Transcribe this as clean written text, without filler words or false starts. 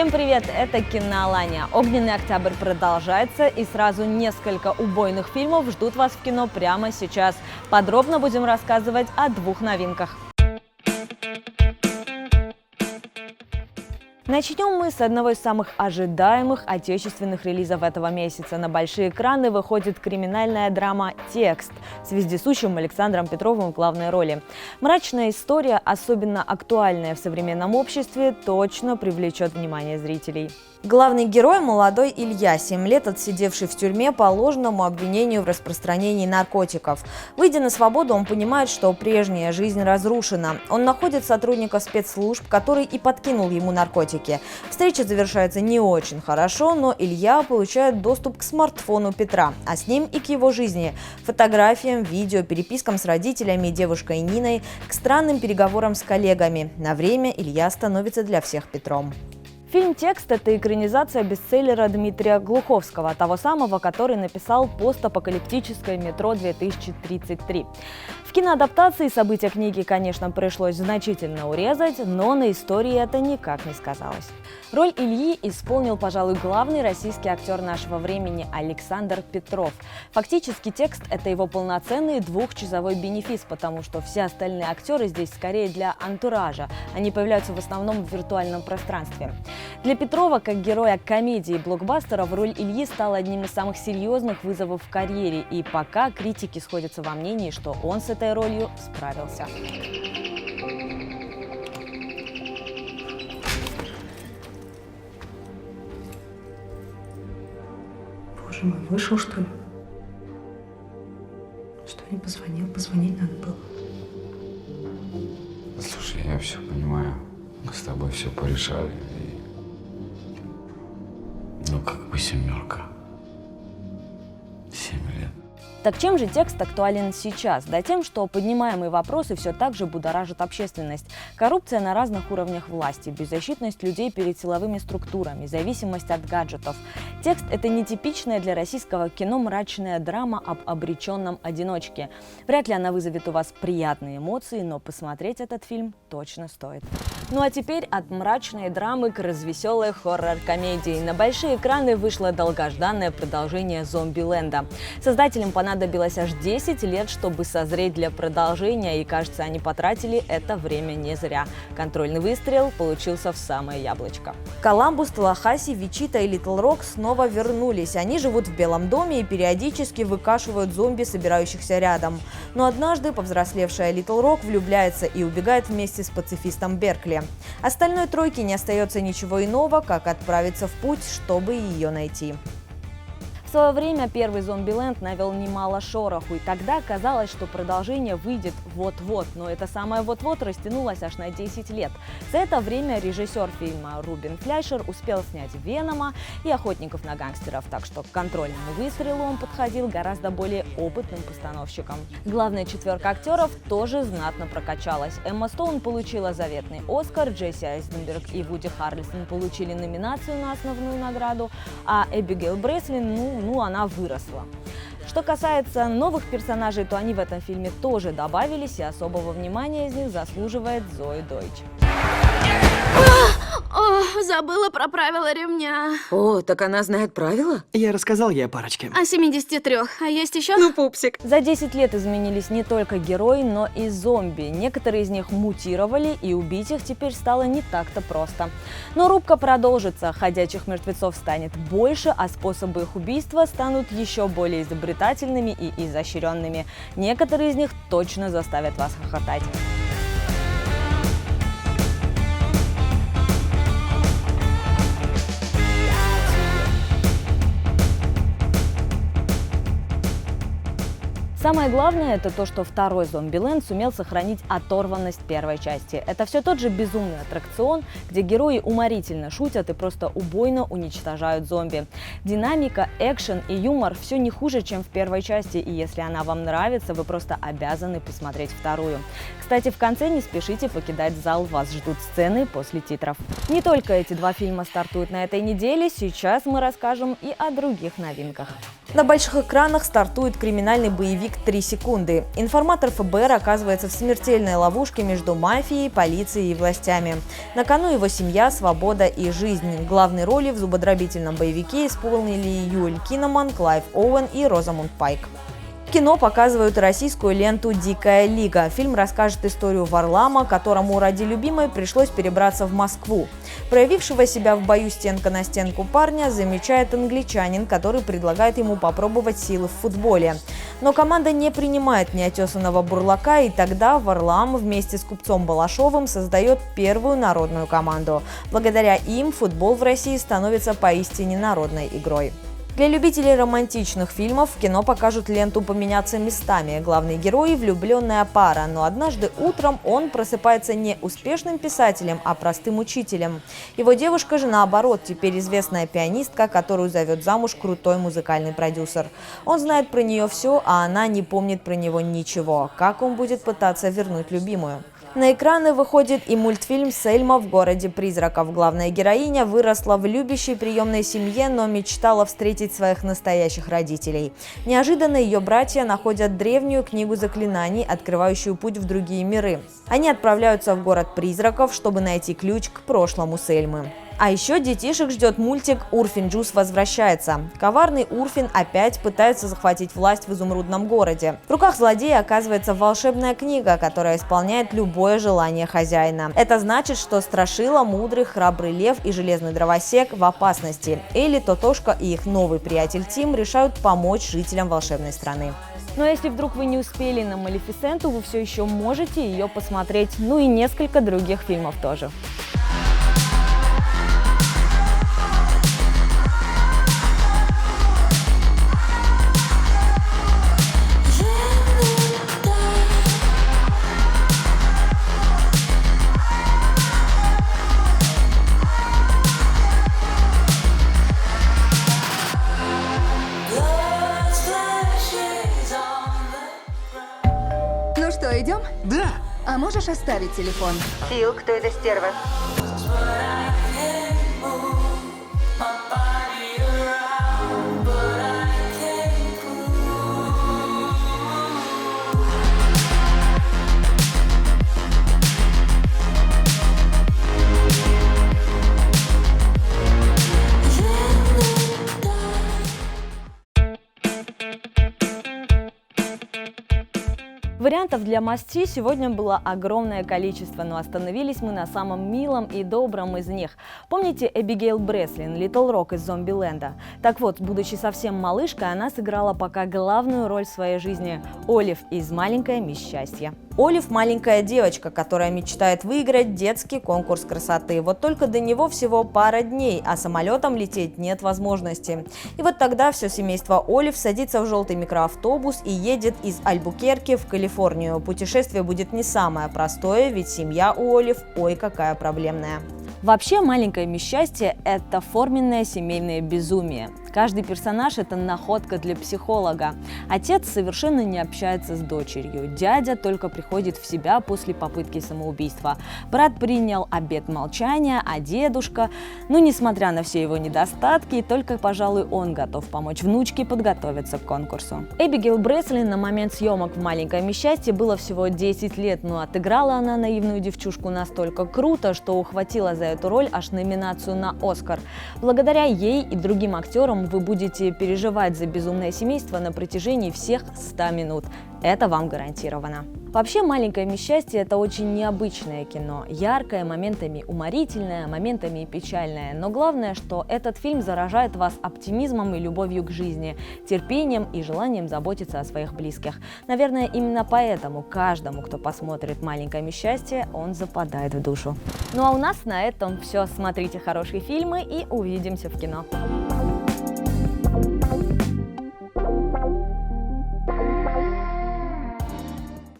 Всем привет, это Киноалания. Огненный октябрь продолжается, и сразу несколько убойных фильмов ждут вас в кино прямо сейчас. Подробно будем рассказывать о двух новинках. Начнем мы с одного из самых ожидаемых отечественных релизов этого месяца. На большие экраны выходит криминальная драма «Текст» с вездесущим Александром Петровым в главной роли. Мрачная история, особенно актуальная в современном обществе, точно привлечет внимание зрителей. Главный герой – молодой Илья, 7 лет отсидевший в тюрьме по ложному обвинению в распространении наркотиков. Выйдя на свободу, он понимает, что прежняя жизнь разрушена. Он находит сотрудника спецслужб, который и подкинул ему наркотики. Встреча завершается не очень хорошо, но Илья получает доступ к смартфону Петра, а с ним и к его жизни – фотографиям, видео, перепискам с родителями и девушкой Ниной, к странным переговорам с коллегами. На время Илья становится для всех Петром. Фильм «Текст» – это экранизация бестселлера Дмитрия Глуховского, того самого, который написал постапокалиптическое «Метро-2033». В киноадаптации события книги, конечно, пришлось значительно урезать, но на истории это никак не сказалось. Роль Ильи исполнил, пожалуй, главный российский актер нашего времени Александр Петров. Фактически «Текст» – это его полноценный двухчасовой бенефис, потому что все остальные актеры здесь скорее для антуража. Они появляются в основном в виртуальном пространстве. Для Петрова, как героя комедии и блокбастеров, роль Ильи стала одним из самых серьезных вызовов в карьере, и пока критики сходятся во мнении, что он с этой ролью справился. Боже мой, вышел, что ли? Что не позвонил? Позвонить надо было. Слушай, я все понимаю. Мы с тобой все порешали. Ну, как бы семерка. 7 лет. Так чем же «Текст» актуален сейчас? Да тем, что поднимаемые вопросы все так же будоражат общественность. Коррупция на разных уровнях власти, беззащитность людей перед силовыми структурами, зависимость от гаджетов. «Текст» – это нетипичная для российского кино мрачная драма об обреченном одиночке. Вряд ли она вызовет у вас приятные эмоции, но посмотреть этот фильм точно стоит. Ну а теперь от мрачной драмы к развеселой хоррор-комедии. На большие экраны вышло долгожданное продолжение «Зомбиленда». Создателям понадобилось аж 10 лет, чтобы созреть для продолжения, и, кажется, они потратили это время не зря. Контрольный выстрел получился в самое яблочко. Коламбус, Талахаси, Вичита и Литл Рок снова вернулись. Они живут в Белом доме и периодически выкашивают зомби, собирающихся рядом. Но однажды повзрослевшая Литл Рок влюбляется и убегает вместе с пацифистом Беркли. Остальной тройке не остается ничего иного, как отправиться в путь, чтобы ее найти. В свое время первый «Зомбиленд» навел немало шороху, и тогда казалось, что продолжение выйдет вот-вот, но это самое вот-вот растянулось аж на 10 лет. За это время режиссер фильма Рубен Фляйшер успел снять «Венома» и «Охотников на гангстеров», так что к контрольному выстрелу он подходил гораздо более опытным постановщиком. Главная четверка актеров тоже знатно прокачалась. Эмма Стоун получила заветный «Оскар», Джесси Айзенберг и Вуди Харрельсон получили номинацию на основную награду, а Эбигейл Бреслин, она выросла. Что касается новых персонажей, то они в этом фильме тоже добавились, и особого внимания из них заслуживает Зои Дойч. О, забыла про правила ремня. О, так она знает правила? Я рассказал ей о парочке. О 73. А есть еще? Ну, пупсик. За 10 лет изменились не только герои, но и зомби. Некоторые из них мутировали, и убить их теперь стало не так-то просто. Но рубка продолжится, ходячих мертвецов станет больше, а способы их убийства станут еще более изобретательными и изощренными. Некоторые из них точно заставят вас хохотать. Самое главное – это то, что второй «Зомбиленд» сумел сохранить оторванность первой части. Это все тот же безумный аттракцион, где герои уморительно шутят и просто убойно уничтожают зомби. Динамика, экшен и юмор – все не хуже, чем в первой части, и если она вам нравится, вы просто обязаны посмотреть вторую. Кстати, в конце не спешите покидать зал, вас ждут сцены после титров. Не только эти два фильма стартуют на этой неделе, сейчас мы расскажем и о других новинках. На больших экранах стартует криминальный боевик «3 секунды». Информатор ФБР оказывается в смертельной ловушке между мафией, полицией и властями. На кону его семья, свобода и жизнь. Главные роли в зубодробительном боевике исполнили Юэль Киннаман, Клайв Оуэн и Розамунд Пайк. В кино показывают российскую ленту «Дикая лига». Фильм расскажет историю Варлама, которому ради любимой пришлось перебраться в Москву. Проявившего себя в бою стенка на стенку парня замечает англичанин, который предлагает ему попробовать силы в футболе. Но команда не принимает неотесанного бурлака, и тогда Варлам вместе с купцом Балашовым создает первую народную команду. Благодаря им футбол в России становится поистине народной игрой. Для любителей романтичных фильмов в кино покажут ленту «Поменяться местами». Главный герой – влюбленная пара, но однажды утром он просыпается не успешным писателем, а простым учителем. Его девушка же, наоборот, теперь известная пианистка, которую зовет замуж крутой музыкальный продюсер. Он знает про нее все, а она не помнит про него ничего. Как он будет пытаться вернуть любимую? На экраны выходит и мультфильм «Сельма в городе призраков». Главная героиня выросла в любящей приемной семье, но мечтала встретить своих настоящих родителей. Неожиданно ее братья находят древнюю книгу заклинаний, открывающую путь в другие миры. Они отправляются в город призраков, чтобы найти ключ к прошлому Сельмы. А еще детишек ждет мультик «Урфин Джюс возвращается». Коварный Урфин опять пытается захватить власть в изумрудном городе. В руках злодея оказывается волшебная книга, которая исполняет любое желание хозяина. Это значит, что Страшила, Мудрый, Храбрый Лев и Железный Дровосек в опасности. Элли, Тотошка и их новый приятель Тим решают помочь жителям волшебной страны. Но если вдруг вы не успели на «Малефисенту», вы все еще можете ее посмотреть, ну и несколько других фильмов тоже. Ну что, идем? Да. А можешь оставить телефон? Фил, кто эта стерва? Вариантов для мasti сегодня было огромное количество, но остановились мы на самом милом и добром из них. Помните Эбигейл Бреслин, Литл Рок из Зомбиленда? Так вот, будучи совсем малышкой, она сыграла пока главную роль в своей жизни – Олив из «Маленькая мисс Счастье». Олив – маленькая девочка, которая мечтает выиграть детский конкурс красоты. Вот только до него всего пара дней, а самолетом лететь нет возможности. И вот тогда все семейство Олив садится в желтый микроавтобус и едет из Альбукерки в Калифорнию. Путешествие будет не самое простое, ведь семья у Олив ой какая проблемная. Вообще, «Маленькое мисс Счастье» – это форменное семейное безумие. Каждый персонаж – это находка для психолога. Отец совершенно не общается с дочерью. Дядя только приходит в себя после попытки самоубийства. Брат принял обет молчания, а дедушка, несмотря на все его недостатки, только, пожалуй, он готов помочь внучке подготовиться к конкурсу. Эбигейл Бреслин на момент съемок в «Маленькое мисс Счастье» было всего 10 лет, но отыграла она наивную девчушку настолько круто, что ухватила за эту роль аж номинацию на «Оскар». Благодаря ей и другим актерам вы будете переживать за безумное семейство на протяжении всех 100 минут. Это вам гарантировано. Вообще, «Маленькое мисс Счастье» – это очень необычное кино. Яркое, моментами уморительное, моментами печальное. Но главное, что этот фильм заражает вас оптимизмом и любовью к жизни, терпением и желанием заботиться о своих близких. Наверное, именно поэтому каждому, кто посмотрит «Маленькое мисс Счастье», он западает в душу. Ну а у нас на этом все. Смотрите хорошие фильмы и увидимся в кино.